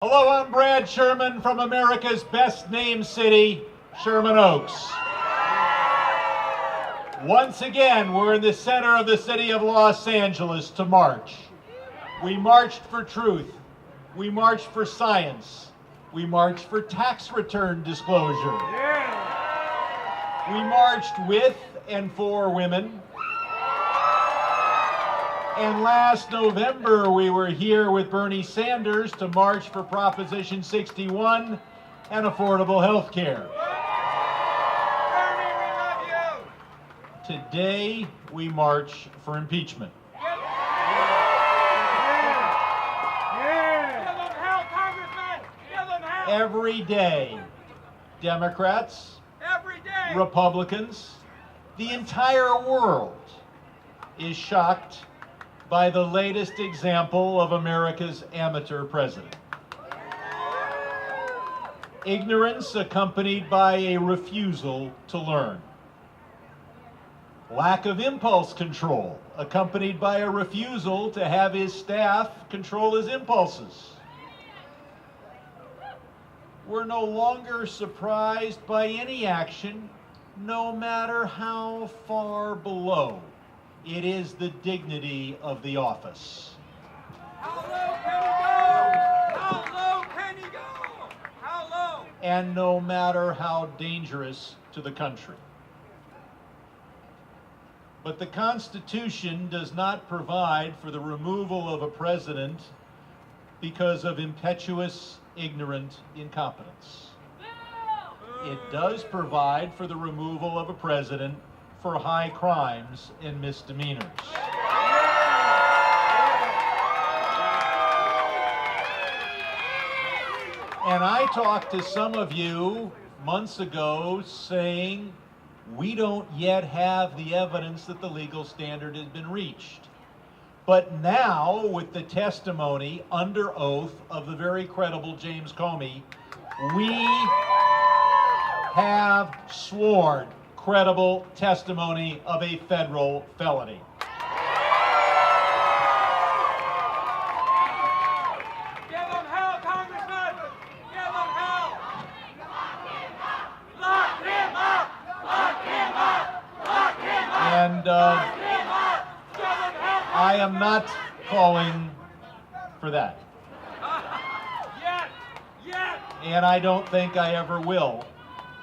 Hello, I'm Brad Sherman from America's best named city, Sherman Oaks. Once again, we're in the center of the city of Los Angeles to march. We marched for truth. We marched for science. We marched for tax return disclosure. We marched with and for women. And last November, we were here with Bernie Sanders to march for Proposition 61 and affordable health care. Bernie, we love you! Today, we march for impeachment. Give them hell, Congressman! Give them hell! Every day, Democrats, Every day! Republicans, the entire world is shocked by the latest example of America's amateur president. Ignorance accompanied by a refusal to learn. Lack of impulse control accompanied by a refusal to have his staff control his impulses. We're no longer surprised by any action, no matter how far below it is the dignity of the office. How low can he go? How low can he go? How low? And no matter how dangerous to the country. But the Constitution does not provide for the removal of a president because of impetuous, ignorant incompetence. It does provide for the removal of a president for high crimes and misdemeanors. And I talked to some of you months ago saying we don't yet have the evidence that the legal standard has been reached. But now, with the testimony under oath of the very credible James Comey, we have sworn credible testimony of a federal felony. Give them hell, Congressman! Give them hell! Lock him up! Lock him up! Lock him up! And Lock him up! Give them hell! I am not calling for that. Yet! And I don't think I ever will.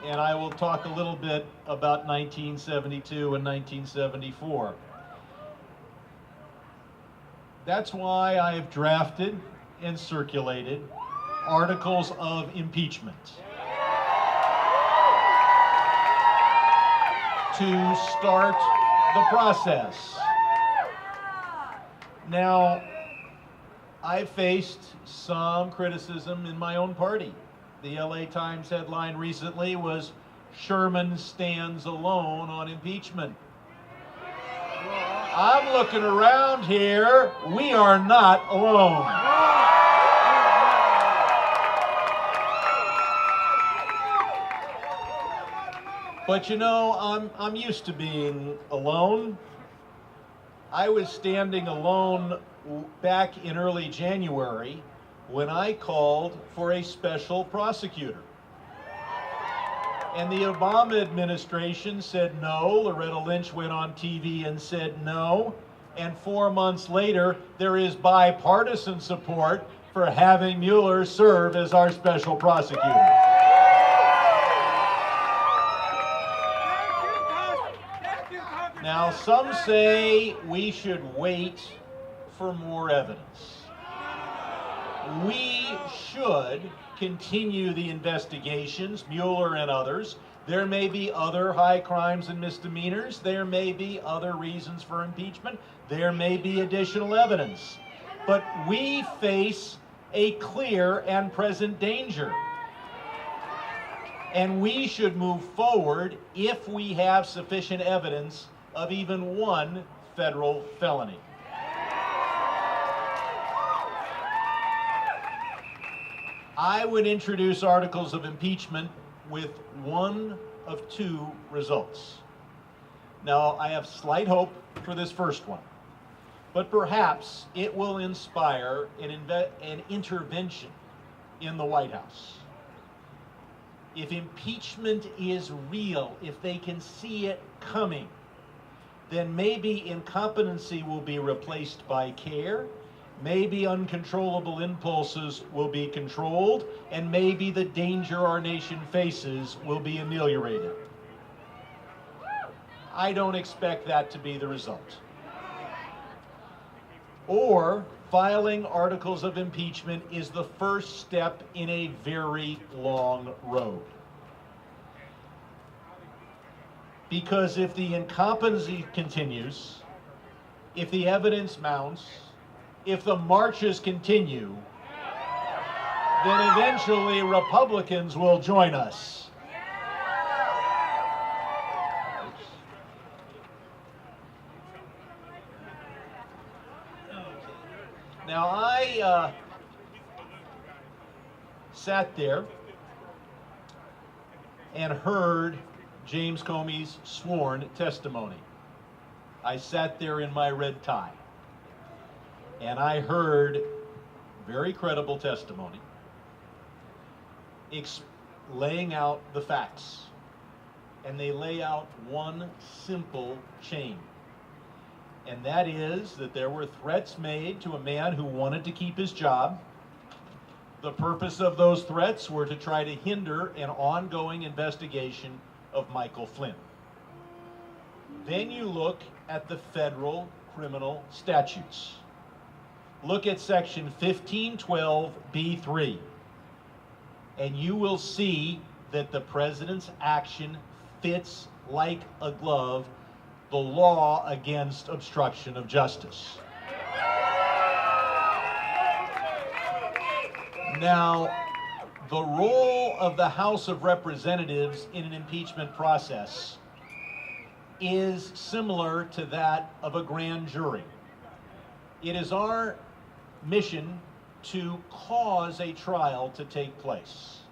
And I will talk a little bit about 1972 and 1974. That's why I have drafted and circulated articles of impeachment to start the process. Now, I've faced some criticism in my own party. The LA Times headline recently was, "Sherman stands alone on impeachment." I'm looking around here. We are not alone. But you know, I'm used to being alone. I was standing alone back in early January when I called for a special prosecutor. And the Obama administration said no. Loretta Lynch went on TV and said no. And 4 months later, there is bipartisan support for having Mueller serve as our special prosecutor. Thank you, Congressman! Now, some say we should wait for more evidence. We should continue the investigations, Mueller and others. There may be other high crimes and misdemeanors. There may be other reasons for impeachment. There may be additional evidence. But we face a clear and present danger. And we should move forward if we have sufficient evidence of even one federal felony. I would introduce articles of impeachment with one of two results. Now, I have slight hope for this first one, but perhaps it will inspire an intervention in the White House. If impeachment is real, if they can see it coming, then maybe incompetency will be replaced by care, maybe uncontrollable impulses will be controlled, and maybe the danger our nation faces will be ameliorated. I don't expect that to be the result. Or filing articles of impeachment is the first step in a very long road. Because if the incompetency continues, if the evidence mounts, if the marches continue, then eventually Republicans will join us. Now, I sat there and heard James Comey's sworn testimony. I sat there in my red tie, and I heard very credible testimony laying out the facts. And they lay out one simple chain. And that is that there were threats made to a man who wanted to keep his job. The purpose of those threats were to try to hinder an ongoing investigation of Michael Flynn. Then you look at the federal criminal statutes. Look at section 1512B3, and you will see that the president's action fits like a glove the law against obstruction of justice. Now, the role of the House of Representatives in an impeachment process is similar to that of a grand jury. It is our mission to cause a trial to take place.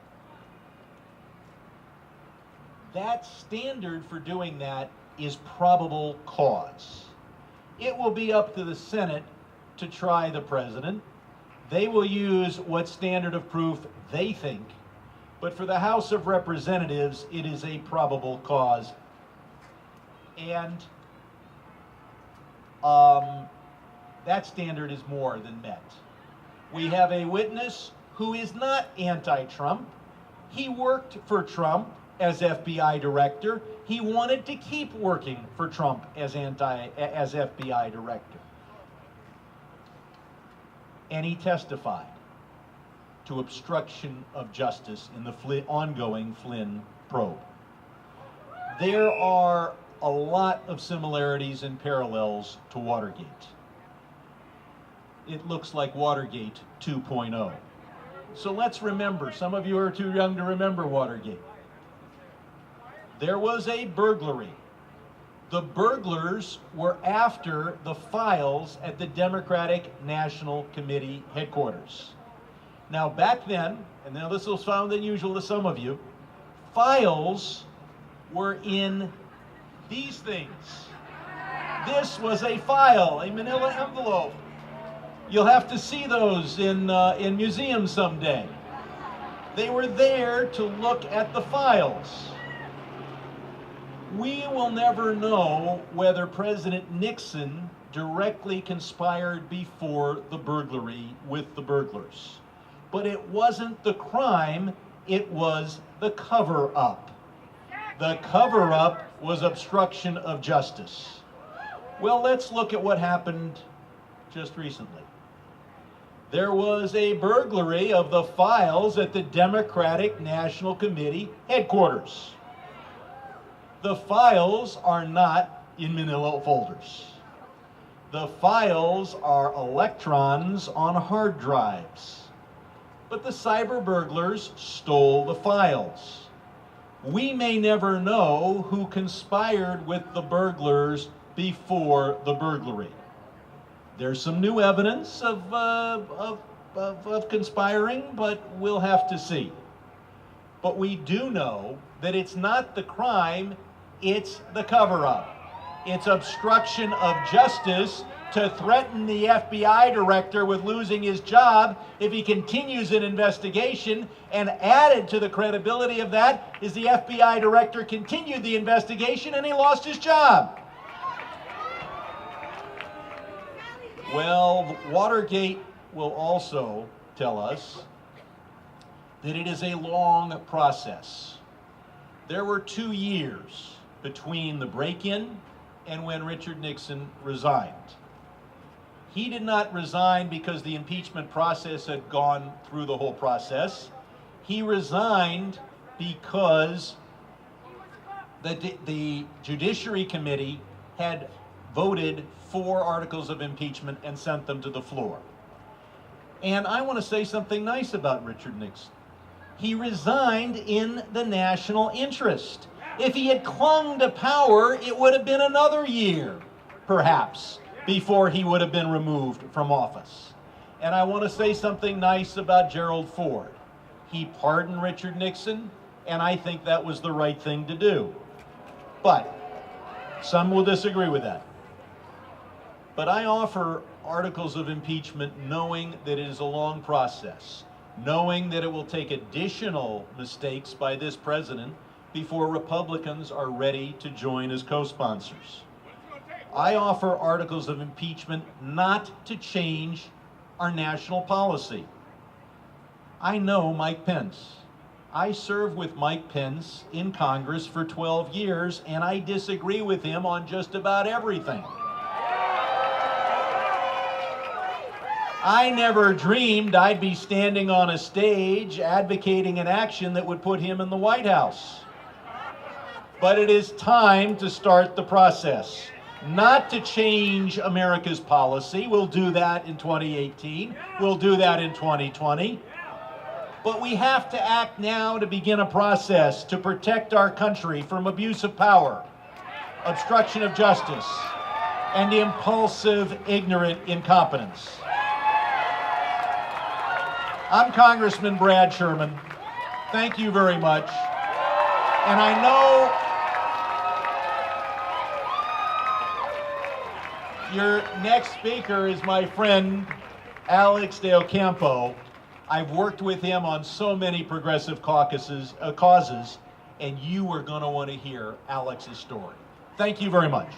That standard for doing that is probable cause. It will be up to the Senate to try the president. They will use what standard of proof they think, but for the House of Representatives, it is a probable cause. And that standard is more than met. We have a witness who is not anti-Trump. He worked for Trump as FBI director. He wanted to keep working for Trump as FBI director. And he testified to obstruction of justice in the ongoing Flynn probe. There are a lot of similarities and parallels to Watergate. It looks like Watergate 2.0. So let's remember, some of you are too young to remember Watergate. There was a burglary. The burglars were after the files at the Democratic National Committee headquarters. Now back then, and now this will sound unusual to some of you, files were in these things. This was a file, a manila envelope. You'll have to see those in museums someday. They were there to look at the files. We will never know whether President Nixon directly conspired before the burglary with the burglars. But it wasn't the crime, it was the cover-up. The cover-up was obstruction of justice. Well, let's look at what happened just recently. There was a burglary of the files at the Democratic National Committee headquarters. The files are not in manila folders. The files are electrons on hard drives. But the cyber burglars stole the files. We may never know who conspired with the burglars before the burglary. There's some new evidence of conspiring, but we'll have to see. But we do know that it's not the crime, it's the cover-up. It's obstruction of justice to threaten the FBI director with losing his job if he continues an investigation, and added to the credibility of that is the FBI director continued the investigation and he lost his job. Well, Watergate will also tell us that it is a long process. There were 2 years between the break-in and when Richard Nixon resigned. He did not resign because the impeachment process had gone through the whole process. He resigned because the Judiciary Committee had voted 4 articles of impeachment and sent them to the floor. And I want to say something nice about Richard Nixon. He resigned in the national interest. If he had clung to power, it would have been another year, perhaps, before he would have been removed from office. And I want to say something nice about Gerald Ford. He pardoned Richard Nixon, and I think that was the right thing to do. But some will disagree with that. But I offer articles of impeachment knowing that it is a long process, knowing that it will take additional mistakes by this president before Republicans are ready to join as co-sponsors. I offer articles of impeachment not to change our national policy. I know Mike Pence. I served with Mike Pence in Congress for 12 years, and I disagree with him on just about everything. I never dreamed I'd be standing on a stage advocating an action that would put him in the White House. But it is time to start the process. Not to change America's policy. We'll do that in 2018. We'll do that in 2020. But we have to act now to begin a process to protect our country from abuse of power, obstruction of justice, and impulsive, ignorant incompetence. I'm Congressman Brad Sherman. Thank you very much. And I know your next speaker is my friend, Alex De Ocampo. I've worked with him on so many progressive causes, and you are going to want to hear Alex's story. Thank you very much.